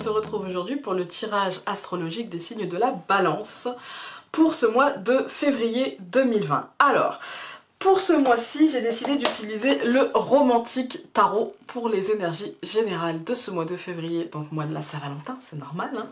se retrouve aujourd'hui pour le tirage astrologique des signes de la Balance pour ce mois de février 2020. Alors, pour ce mois-ci, j'ai décidé d'utiliser le Romantique Tarot pour les énergies générales de ce mois de février, donc mois de la Saint-Valentin, c'est normal, hein,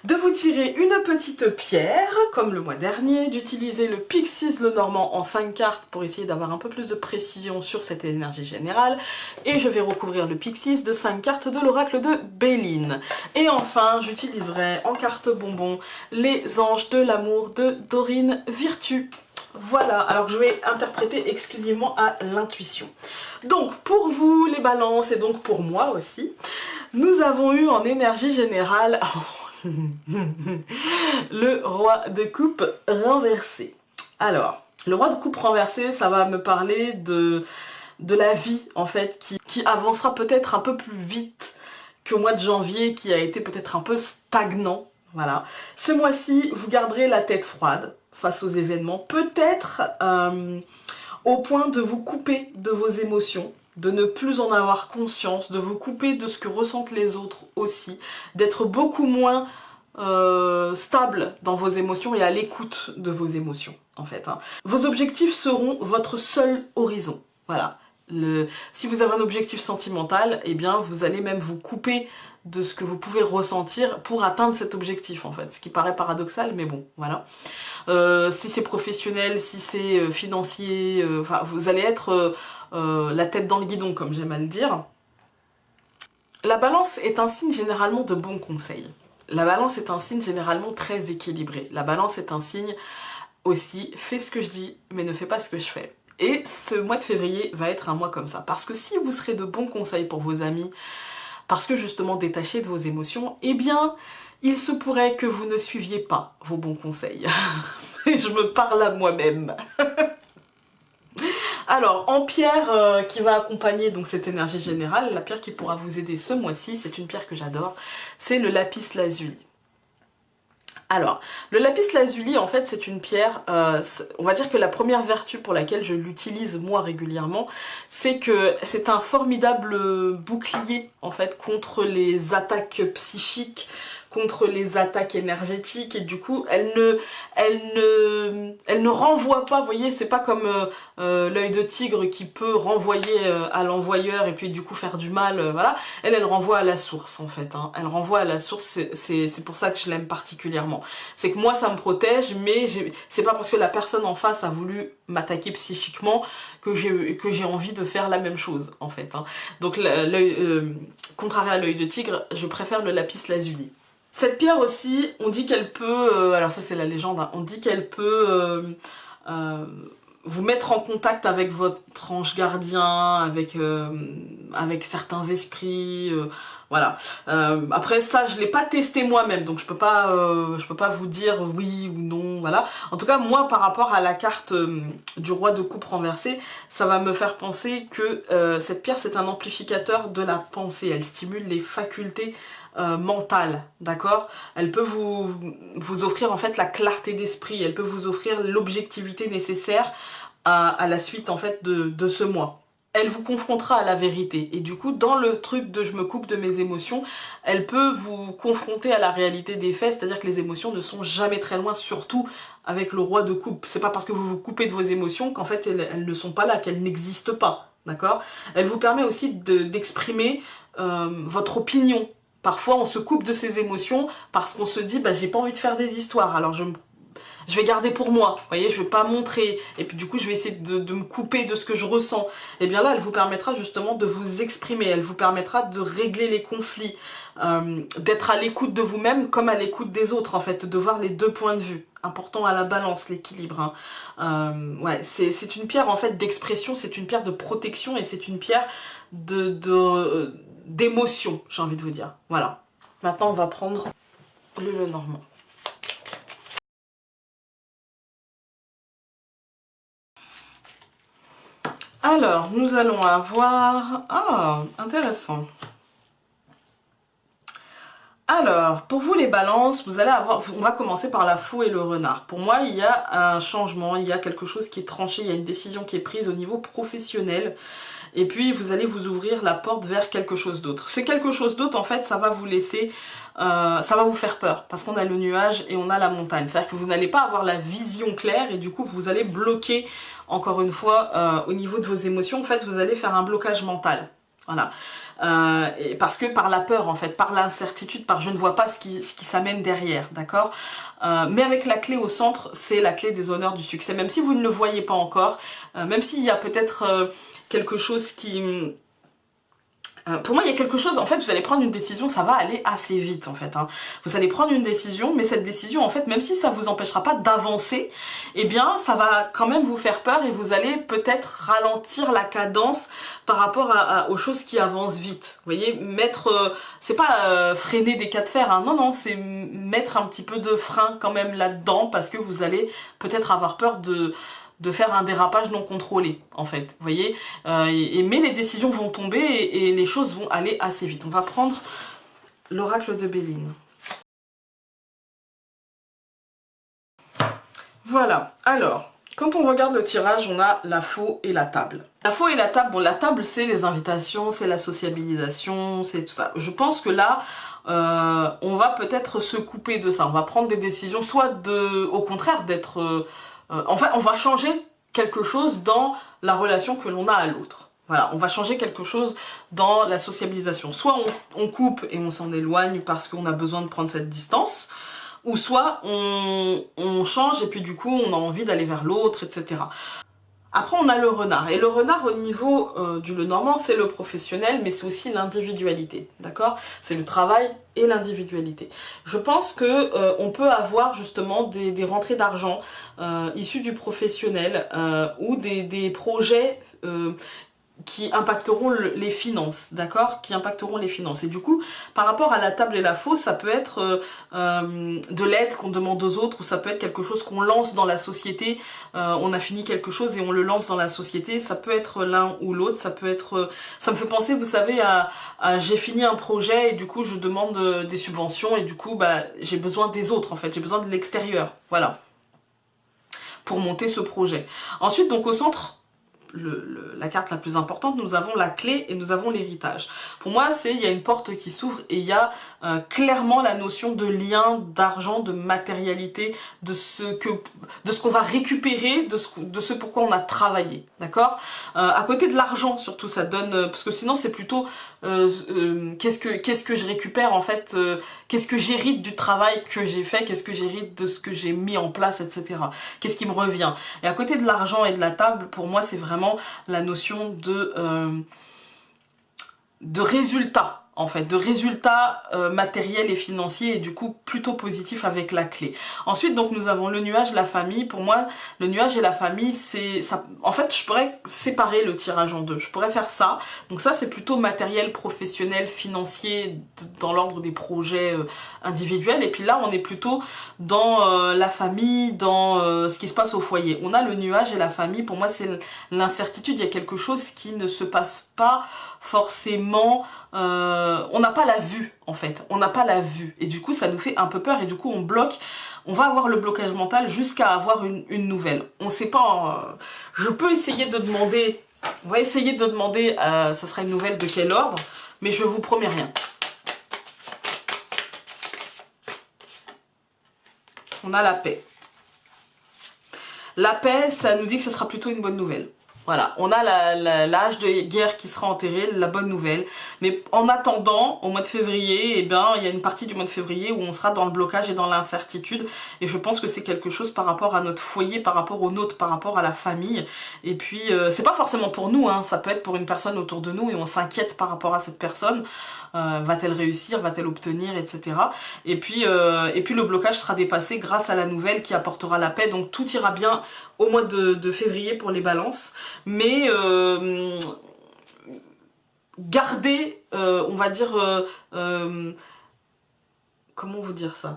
de vous tirer une petite pierre, comme le mois dernier, d'utiliser le Pyxis le Normand en 5 cartes pour essayer d'avoir un peu plus de précision sur cette énergie générale, et je vais recouvrir le Pyxis de 5 cartes de l'oracle de Béline. Et enfin, j'utiliserai en carte bonbon les anges de l'amour de Dorine Virtue. Voilà, alors je vais interpréter exclusivement à l'intuition. Donc pour vous les balances et donc pour moi aussi, nous avons eu en énergie générale le roi de coupe renversé. Alors, le roi de coupe renversé, ça va me parler de la vie en fait qui avancera peut-être un peu plus vite qu'au mois de janvier qui a été peut-être un peu stagnant. Voilà. Ce mois-ci, vous garderez la tête froide face aux événements, peut-être au point de vous couper de vos émotions, de ne plus en avoir conscience, de vous couper de ce que ressentent les autres aussi, d'être beaucoup moins stable dans vos émotions et à l'écoute de vos émotions, en fait. Hein. Vos objectifs seront votre seul horizon. Voilà. Si vous avez un objectif sentimental, eh bien vous allez même vous couper de ce que vous pouvez ressentir pour atteindre cet objectif en fait, ce qui paraît paradoxal mais bon, voilà. Si c'est professionnel, si c'est financier, enfin vous allez être la tête dans le guidon comme j'aime à le dire. La balance est un signe généralement de bons conseils. La balance est un signe généralement très équilibré. La balance est un signe aussi, fais ce que je dis mais ne fais pas ce que je fais. Et ce mois de février va être un mois comme ça. Parce que si vous serez de bons conseils pour vos amis, parce que justement détaché de vos émotions, eh bien, il se pourrait que vous ne suiviez pas vos bons conseils. Et je me parle à moi-même. Alors, en pierre qui va accompagner donc cette énergie générale, la pierre qui pourra vous aider ce mois-ci, c'est une pierre que j'adore, c'est le lapis lazuli. Alors, le lapis lazuli, en fait, c'est une pierre, on va dire que la première vertu pour laquelle je l'utilise moi régulièrement, c'est que c'est un formidable bouclier, en fait, contre les attaques psychiques, contre les attaques énergétiques, et du coup, elle ne renvoie pas, vous voyez, c'est pas comme l'œil de tigre qui peut renvoyer à l'envoyeur et puis du coup faire du mal, voilà. Elle renvoie à la source, en fait, hein. Elle renvoie à la source, c'est pour ça que je l'aime particulièrement. C'est que moi ça me protège, mais c'est pas parce que la personne en face a voulu m'attaquer psychiquement que j'ai envie de faire la même chose en fait. Hein. Donc contrairement à l'œil de tigre, je préfère le lapis lazuli. Cette pierre aussi, on dit qu'elle peut, alors ça c'est la légende, hein, on dit qu'elle peut vous mettre en contact avec votre ange gardien, avec certains esprits, voilà. Après ça, je l'ai pas testé moi-même, donc je peux pas vous dire oui ou non, voilà. En tout cas, moi, par rapport à la carte du roi de coupe renversé, ça va me faire penser que cette pierre, c'est un amplificateur de la pensée. Elle stimule les facultés mentales, d'accord? Elle peut vous offrir en fait la clarté d'esprit, elle peut vous offrir l'objectivité nécessaire à la suite en fait de ce mois. Elle vous confrontera à la vérité. Et du coup, dans le truc de je me coupe de mes émotions, elle peut vous confronter à la réalité des faits, c'est-à-dire que les émotions ne sont jamais très loin, surtout avec le roi de coupe. C'est pas parce que vous vous coupez de vos émotions qu'en fait elles ne sont pas là, qu'elles n'existent pas, d'accord? Elle vous permet aussi d'exprimer votre opinion. Parfois on se coupe de ses émotions parce qu'on se dit bah j'ai pas envie de faire des histoires, alors je vais garder pour moi, vous voyez, je vais pas montrer, et puis du coup je vais essayer de me couper de ce que je ressens. Et bien là, elle vous permettra justement de vous exprimer, elle vous permettra de régler les conflits, d'être à l'écoute de vous-même comme à l'écoute des autres en fait, de voir les deux points de vue. Important à la balance, l'équilibre. Hein. Ouais, c'est une pierre en fait d'expression, c'est une pierre de protection et c'est une pierre d'émotion, j'ai envie de vous dire. Voilà. Maintenant on va prendre le Lenormand. Alors, nous allons avoir... Ah, intéressant. Alors, pour vous les balances, vous allez avoir, on va commencer par la faux et le renard. Pour moi, il y a un changement, il y a quelque chose qui est tranché, il y a une décision qui est prise au niveau professionnel. Et puis, vous allez vous ouvrir la porte vers quelque chose d'autre. Ce quelque chose d'autre, en fait, ça va vous laisser, ça va vous faire peur. Parce qu'on a le nuage et on a la montagne. C'est-à-dire que vous n'allez pas avoir la vision claire et du coup, vous allez bloquer, encore une fois, au niveau de vos émotions. En fait, vous allez faire un blocage mental. Voilà. Et parce que par la peur, en fait, par l'incertitude, par je ne vois pas ce qui s'amène derrière, d'accord. Mais avec la clé au centre, c'est la clé des honneurs du succès. Même si vous ne le voyez pas encore, même s'il y a peut-être quelque chose qui... pour moi, il y a quelque chose, en fait, vous allez prendre une décision, ça va aller assez vite, en fait. Hein. Vous allez prendre une décision, mais cette décision, en fait, même si ça ne vous empêchera pas d'avancer, eh bien, ça va quand même vous faire peur et vous allez peut-être ralentir la cadence par rapport aux choses qui avancent vite. Vous voyez, mettre... c'est pas freiner des cas de fer, hein. Non, non, c'est mettre un petit peu de frein quand même là-dedans, parce que vous allez peut-être avoir peur de faire un dérapage non contrôlé, en fait, vous voyez. Mais les décisions vont tomber et les choses vont aller assez vite. On va prendre l'oracle de Béline. Voilà, alors, quand on regarde le tirage, on a la faux et la table. La faux et la table, bon, la table, c'est les invitations, c'est la sociabilisation, c'est tout ça. Je pense que là, on va peut-être se couper de ça. On va prendre des décisions, soit au contraire, d'être... en fait, on va changer quelque chose dans la relation que l'on a à l'autre. Voilà, on va changer quelque chose dans la sociabilisation. Soit on coupe et on s'en éloigne parce qu'on a besoin de prendre cette distance, ou soit on change et puis du coup on a envie d'aller vers l'autre, etc. Après on a le renard, et le renard au niveau du Lenormand c'est le professionnel, mais c'est aussi l'individualité, d'accord? C'est le travail et l'individualité. Je pense que on peut avoir justement des rentrées d'argent issues du professionnel ou des projets qui impacteront les finances, d'accord? Qui impacteront les finances. Et du coup, par rapport à la table et la fausse, ça peut être de l'aide qu'on demande aux autres, ou ça peut être quelque chose qu'on lance dans la société. On a fini quelque chose et on le lance dans la société. Ça peut être l'un ou l'autre. Ça peut être... ça me fait penser, vous savez, à j'ai fini un projet et du coup, je demande des subventions et du coup, bah, j'ai besoin des autres, en fait. J'ai besoin de l'extérieur, voilà, pour monter ce projet. Ensuite, donc au centre, la carte la plus importante, nous avons la clé et nous avons l'héritage. Pour moi, il y a une porte qui s'ouvre et il y a clairement la notion de lien, d'argent, de matérialité, de ce qu'on va récupérer, de ce pourquoi on a travaillé, d'accord. À côté de l'argent, surtout, ça donne... parce que sinon, c'est plutôt qu'est-ce que je récupère, en fait, qu'est-ce que j'hérite du travail que j'ai fait, qu'est-ce que j'hérite de ce que j'ai mis en place, etc. Qu'est-ce qui me revient. Et à côté de l'argent et de la table, pour moi, c'est vraiment la notion de résultat, en fait, de résultats matériels et financiers, et du coup plutôt positif avec la clé. Ensuite, donc nous avons le nuage, la famille. Pour moi, le nuage et la famille, c'est ça. En fait, je pourrais séparer le tirage en deux. Je pourrais faire ça. Donc ça, c'est plutôt matériel, professionnel, financier, dans l'ordre des projets individuels. Et puis là, on est plutôt dans la famille, dans ce qui se passe au foyer. On a le nuage et la famille. Pour moi, c'est l'incertitude. Il y a quelque chose qui ne se passe pas forcément, on n'a pas la vue, en fait, on n'a pas la vue, et du coup ça nous fait un peu peur, et du coup on bloque, on va avoir le blocage mental jusqu'à avoir une nouvelle. On sait pas, je peux essayer de demander, on va essayer de demander, ça sera une nouvelle de quel ordre, mais je vous promets rien. On a la paix. La paix, ça nous dit que ce sera plutôt une bonne nouvelle. Voilà, on a l'âge de guerre qui sera enterré, la bonne nouvelle. Mais en attendant, au mois de février, eh bien, il y a une partie du mois de février où on sera dans le blocage et dans l'incertitude. Et je pense que c'est quelque chose par rapport à notre foyer, par rapport au nôtre, par rapport à la famille. Et puis, c'est pas forcément pour nous, hein, ça peut être pour une personne autour de nous et on s'inquiète par rapport à cette personne. Va-t-elle réussir, va-t-elle obtenir, etc. Et puis le blocage sera dépassé grâce à la nouvelle qui apportera la paix. Donc tout ira bien au mois de février pour les balances. Mais gardez, on va dire, comment vous dire ça?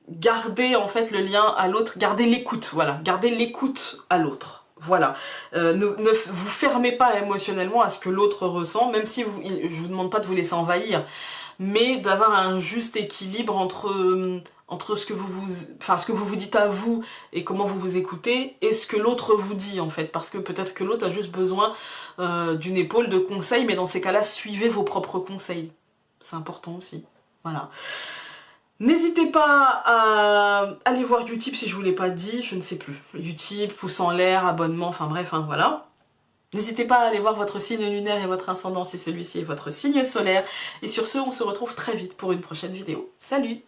Gardez en fait le lien à l'autre, gardez l'écoute, voilà, gardez l'écoute à l'autre. Voilà, ne vous fermez pas émotionnellement à ce que l'autre ressent, même si je vous demande pas de vous laisser envahir, mais d'avoir un juste équilibre entre ce que vous dites à vous et comment vous vous écoutez et ce que l'autre vous dit en fait, parce que peut-être que l'autre a juste besoin d'une épaule de conseil, mais dans ces cas-là, suivez vos propres conseils. C'est important aussi. Voilà. N'hésitez pas à aller voir Utip si je vous l'ai pas dit, je ne sais plus. Utip, pouce en l'air, abonnement, enfin bref, hein, voilà. N'hésitez pas à aller voir votre signe lunaire et votre ascendant si celui-ci est votre signe solaire. Et sur ce, on se retrouve très vite pour une prochaine vidéo. Salut!